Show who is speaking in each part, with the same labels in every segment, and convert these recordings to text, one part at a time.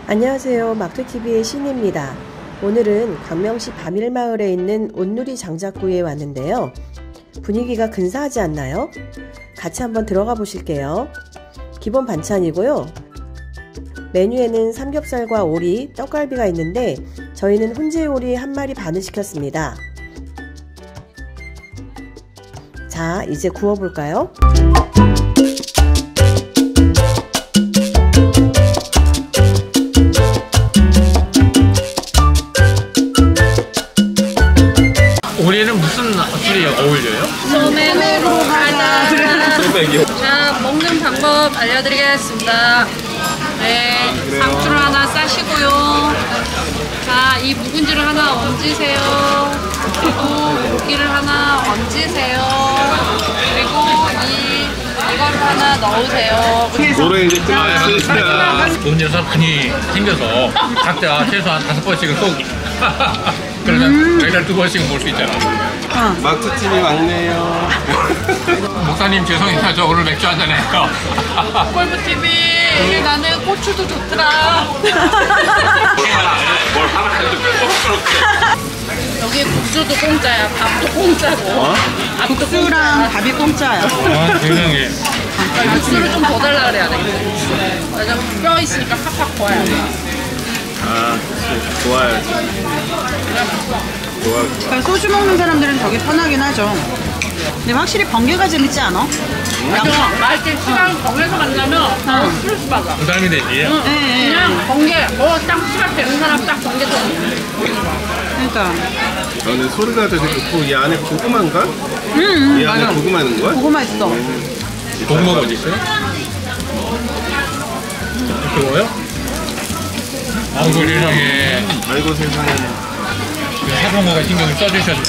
Speaker 1: 안녕하세요. 막두TV의 신입니다. 오늘은 광명시 바밀마을에 있는 온누리 장작구이에 왔는데요. 분위기가 근사하지 않나요? 같이 한번 들어가 보실게요. 기본 반찬이고요. 메뉴에는 삼겹살과 오리, 떡갈비가 있는데 저희는 훈제오리 1마리 반을 시켰습니다. 자, 이제 구워볼까요?
Speaker 2: 오리는 무슨 술이 어울려요?
Speaker 3: 소맥으로 가자.
Speaker 2: 소맥이요?
Speaker 3: 자, 먹는 방법 알려드리겠습니다. 네, 상추를 하나 싸시고요. 자, 이 묵은지를 하나 얹으세요. 그리고 고기를 하나 얹으세요. 그리고 이거를 하나 넣으세요.
Speaker 2: 노래 이제 끝났습니다. 묵은지가 많이 생겨서 각자 최소한 5번씩은 쏘기. 그러면 매달 2번씩은 볼 수 있잖아.
Speaker 4: 막두TV 막내요.
Speaker 2: 목사님 죄송해요. 저 오늘 맥주 한잔해요.
Speaker 3: 꿀부TV 나는 고추도 좋더라. 여기 국수도 공짜야. 밥도 공짜고.
Speaker 5: 국수랑 밥이 공짜야.
Speaker 2: 아, 세상에.
Speaker 3: 육수를 좀 더 달라 그래야 되겠다. 맞아, 뼈 있으니까 팍팍 구워야 돼.
Speaker 4: 아, 좋아요. 좋아요.
Speaker 5: 그러니까 소주 먹는 사람들은 저게 편하긴 하죠. 근데 확실히 번개가 재밌지 않아?
Speaker 3: 맞아. 맛있게 시간 정해서 만나면 스트레스 받아.
Speaker 2: 부담이 되지.
Speaker 3: 그냥 번개, 딱 시간 되는 사람 딱 번개 좀.
Speaker 5: 그러니까
Speaker 4: 저는 소리가 되게 좋고 이 안에 고구마인가? 이 안에
Speaker 5: 맞아.
Speaker 4: 고구마 있는 거야?
Speaker 5: 고구마 있어.
Speaker 2: 고구마가 어디 있어요? 그거요? 아이고 세상에.
Speaker 4: 아이고 세상에.
Speaker 2: 사정거가 신경을 써주셨네.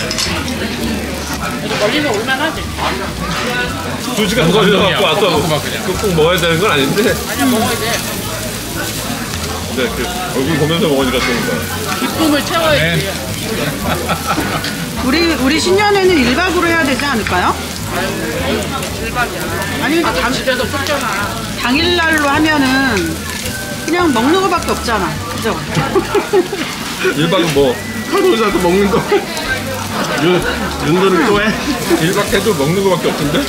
Speaker 3: 멀리서 올만하지?
Speaker 4: 2시간 걸려갖고 와서
Speaker 2: 고구마 그냥.
Speaker 4: 꾹꾹 먹어야 되는 건 아닌데.
Speaker 3: 아니야, 먹어야 돼.
Speaker 4: 근데 그 얼굴 보면서 먹으니까 좋은 거야.
Speaker 3: 기쁨을 채워야지.
Speaker 5: 우리 신년에는 1박으로 해야 되지 않을까요?
Speaker 3: 대박이야.
Speaker 5: 아니 근데
Speaker 3: 집에서 춥잖아.
Speaker 5: 당일날로 하면은 그냥 먹는 거밖에 없잖아. 그죠?
Speaker 4: 1박은 뭐 하루 자도 먹는 거. 윤도를 또 해? 1박 해도 먹는 거밖에 없던데?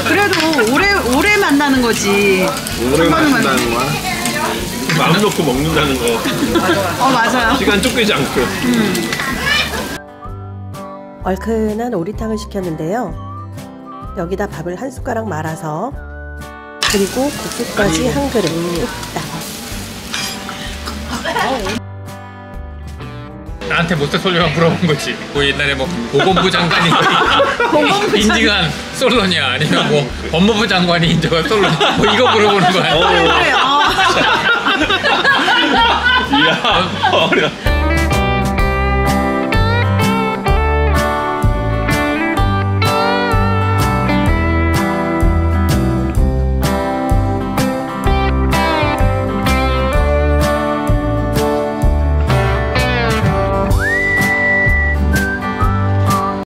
Speaker 5: 그래도 오래 만나는 거지.
Speaker 4: 오래
Speaker 5: 한 번은
Speaker 4: 마신다는 거야? 마음 놓고 먹는다는 거.
Speaker 5: 맞아요.
Speaker 4: 시간 쫓기지 않고.
Speaker 1: 얼큰한 오리탕을 시켰는데요. 여기다 밥을 한 숟가락 말아서 그리고 국수까지 한 그릇 뚝딱.
Speaker 2: 나한테 모태솔로만 물어본 거지. 뭐 옛날에 뭐 보건부 장관이 인증한 솔로냐 아니면 뭐 법무부 장관이 인정한 솔로냐 뭐 이거 물어보는 거야.
Speaker 5: 그래.
Speaker 4: 이야, 어려.